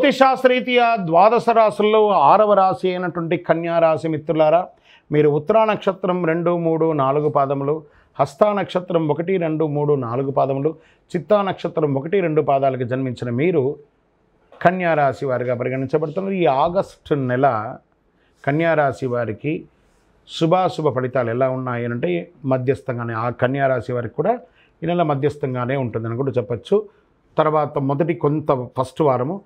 జ్యోతిషాస్త్రరీత్యా ద్వాదశ రాశుల్లో 6వ రాశి అయినటువంటి కన్యా రాశి మిత్రులారా, మీరు ఉత్తరా నక్షత్రం 2, 3, 4 పాదములు, హస్తా నక్షత్రం 1, 2, 3, 4 పాదములు, చిత్తా నక్షత్రం 1, 2 పాదాలకు జన్మించిన మీరు కన్యా రాశి వారిగా పరిగణించబడుతున్నారు. ఈ ఆగస్టు నెల కన్యా రాశి వారికి శుభాశుభ ఫలితాలు ఎలా ఉన్నాయి అంటే మధ్యస్థంగానే, ఆ కన్యా రాశి వారికి కూడా ఈ నెల మధ్యస్థంగానే ఉంటుందని కూడా చెప్పచ్చు. తర్వాత ఫస్ట్ వారము,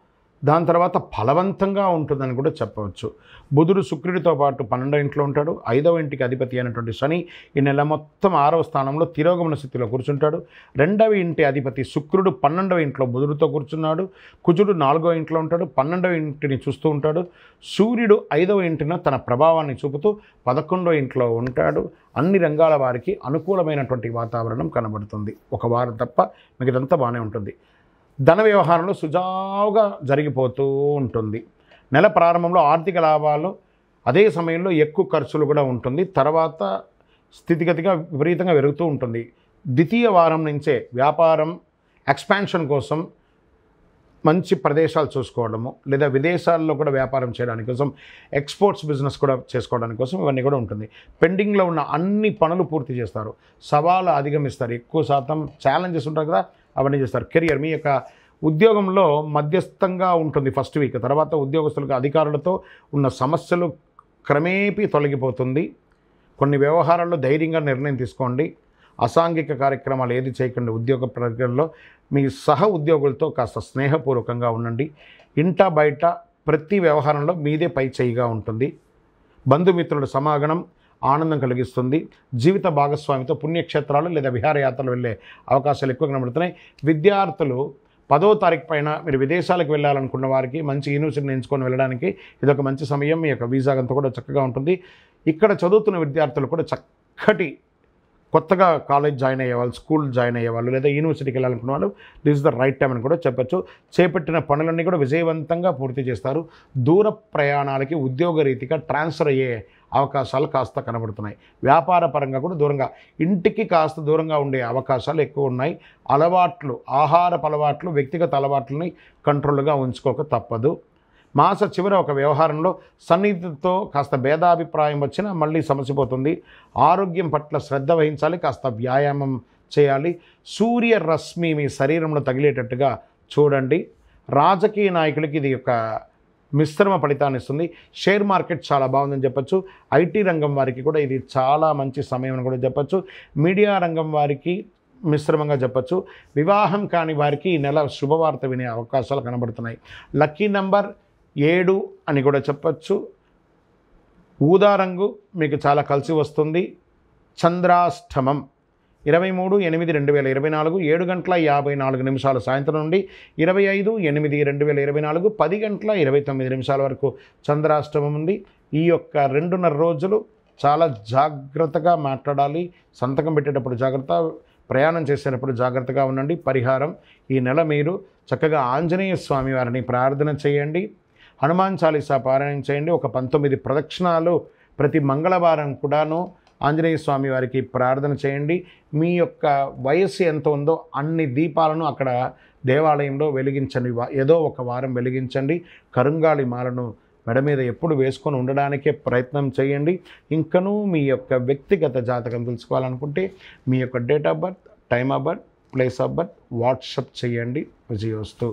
దాని తర్వాత ఫలవంతంగా ఉంటుందని కూడా చెప్పవచ్చు. బుధుడు శుక్రుడితో పాటు 12వ ఇంట్లో ఉంటాడు. 5వ ఇంటికి అధిపతి అయినటువంటి శని ఈ నెల మొత్తం 6వ స్థానంలో తిరోగమన స్థితిలో కూర్చుంటాడు. 2వ ఇంటి అధిపతి శుక్రుడు 12వ ఇంట్లో బుధుడితో కూర్చున్నాడు. కుజుడు 4వ ఇంట్లో ఉంటాడు, 12వ ఇంటిని చూస్తూ ఉంటాడు. సూర్యుడు 5వ ఇంటిన తన ప్రభావాన్ని చూపుతూ 11వ ఇంట్లో ఉంటాడు. అన్ని రంగాల వారికి అనుకూలమైనటువంటి వాతావరణం కనబడుతుంది. ఒక వారం తప్ప మిగతాదంతా బాగానే ఉంటుంది. ధన వ్యవహారంలో సుజావుగా జరిగిపోతూ ఉంటుంది. నెల ప్రారంభంలో ఆర్థిక లాభాలు, అదే సమయంలో ఎక్కువ ఖర్చులు కూడా ఉంటుంది. తర్వాత స్థితిగతిగా విపరీతంగా పెరుగుతూ ఉంటుంది. ద్వితీయ వారం నుంచే వ్యాపారం ఎక్స్పాన్షన్ కోసం మంచి ప్రదేశాలు చూసుకోవడము, లేదా విదేశాల్లో కూడా వ్యాపారం చేయడానికి కోసం, ఎక్స్పోర్ట్స్ బిజినెస్ కూడా చేసుకోవడానికి కోసం ఇవన్నీ కూడా ఉంటుంది. పెండింగ్లో ఉన్న అన్ని పనులు పూర్తి చేస్తారు. సవాలు అధిగమిస్తారు. ఎక్కువ శాతం ఛాలెంజెస్ ఉంటాయి కదా, అవన్నీ చేస్తారు. కెరియర్, మీ యొక్క ఉద్యోగంలో మధ్యస్థంగా ఉంటుంది ఫస్ట్ వీక్. తర్వాత ఉద్యోగస్తులకు అధికారులతో ఉన్న సమస్యలు క్రమేపీ తొలగిపోతుంది. కొన్ని వ్యవహారాల్లో ధైర్యంగా నిర్ణయం తీసుకోండి. అసాంఘిక కార్యక్రమాలు ఏది చేయకండి. ఉద్యోగ ప్రక్రియలో మీ సహ ఉద్యోగులతో కాస్త స్నేహపూర్వకంగా ఉండండి. ఇంట బయట ప్రతి వ్యవహారంలో మీదే పై చేయిగా ఉంటుంది. బంధుమిత్రుల సమాగమం ఆనందం కలిగిస్తుంది. జీవిత భాగస్వామితో పుణ్యక్షేత్రాలు లేదా విహారయాత్రలు వెళ్ళే అవకాశాలు ఎక్కువ కనబడుతున్నాయి. విద్యార్థులు 10వ తారీఖు పైన మీరు విదేశాలకు వెళ్ళాలనుకున్న వారికి మంచి యూనివర్సిటీని ఎంచుకొని వెళ్ళడానికి ఇదొక మంచి సమయం. మీ యొక్క వీసా అంతా కూడా చక్కగా ఉంటుంది. ఇక్కడ చదువుతున్న విద్యార్థులు కూడా చక్కటి కొత్తగా కాలేజ్ జాయిన్ అయ్యేవాళ్ళు, స్కూల్ జాయిన్ అయ్యేవాళ్ళు, లేదా యూనివర్సిటీకి వెళ్ళాలనుకున్న వాళ్ళు this is the right time అని కూడా చెప్పచ్చు. చేపట్టిన పనులన్నీ కూడా విజయవంతంగా పూర్తి చేస్తారు. దూర ప్రయాణాలకి ఉద్యోగ రీతిగా ట్రాన్స్ఫర్ అయ్యే అవకాశాలు కాస్త కనబడుతున్నాయి. వ్యాపార పరంగా కూడా దూరంగా, ఇంటికి కాస్త దూరంగా ఉండే అవకాశాలు ఎక్కువ ఉన్నాయి. అలవాట్లు, ఆహారపు అలవాట్లు, వ్యక్తిగత అలవాట్లని కంట్రోల్గా ఉంచుకోక తప్పదు. మాస చివర ఒక వ్యవహారంలో సన్నిహితులతో కాస్త భేదాభిప్రాయం వచ్చినా మళ్ళీ సమసిపోతుంది. ఆరోగ్యం పట్ల శ్రద్ధ వహించాలి. కాస్త వ్యాయామం చేయాలి. సూర్య రశ్మి మీ శరీరంలో తగిలేటట్టుగా చూడండి. రాజకీయ నాయకులకి ఇది ఒక మిశ్రమ ఫలితాన్ని ఇస్తుంది. షేర్ మార్కెట్ చాలా బాగుందని చెప్పచ్చు. ఐటీ రంగం వారికి కూడా ఇది చాలా మంచి సమయం అని కూడా చెప్పచ్చు. మీడియా రంగం వారికి మిశ్రమంగా చెప్పచ్చు. వివాహం కాని వారికి ఈ నెల శుభవార్త వినే అవకాశాలు కనబడుతున్నాయి. లక్కీ నంబర్ 7 అని కూడా చెప్పచ్చు. ఊదా రంగు మీకు చాలా కలిసి వస్తుంది. చంద్రాష్టమం 23/8/2024 7:54 సాయంత్రం నుండి 25/8/2024 10:29 వరకు చంద్రాష్టమం ఉంది. ఈ యొక్క 2.5 రోజులు చాలా జాగ్రత్తగా మాట్లాడాలి. సంతకం పెట్టేటప్పుడు జాగ్రత్త, ప్రయాణం చేసేటప్పుడు జాగ్రత్తగా ఉండండి. పరిహారం, ఈ నెల మీరు చక్కగా ఆంజనేయ స్వామి వారిని ప్రార్థన చేయండి. హనుమాన్ చాలీసా పారాయణం చేయండి. ఒక 19 ప్రదక్షిణాలు ప్రతి మంగళవారం కూడాను ఆంజనేయ స్వామి వారికి ప్రార్థన చేయండి. మీ యొక్క వయస్సు ఎంత ఉందో అన్ని దీపాలను అక్కడ దేవాలయంలో వెలిగించండి. ఏదో ఒక వారం వెలిగించండి. కరుంగాళి మాలను మెడ మీద ఎప్పుడు వేసుకొని ఉండడానికే ప్రయత్నం చేయండి. ఇంకనూ మీ యొక్క వ్యక్తిగత జాతకం తెలుసుకోవాలనుకుంటే మీ యొక్క date of birth, time of birth, place of birth WhatsApp చేయండి. విజయోస్తు.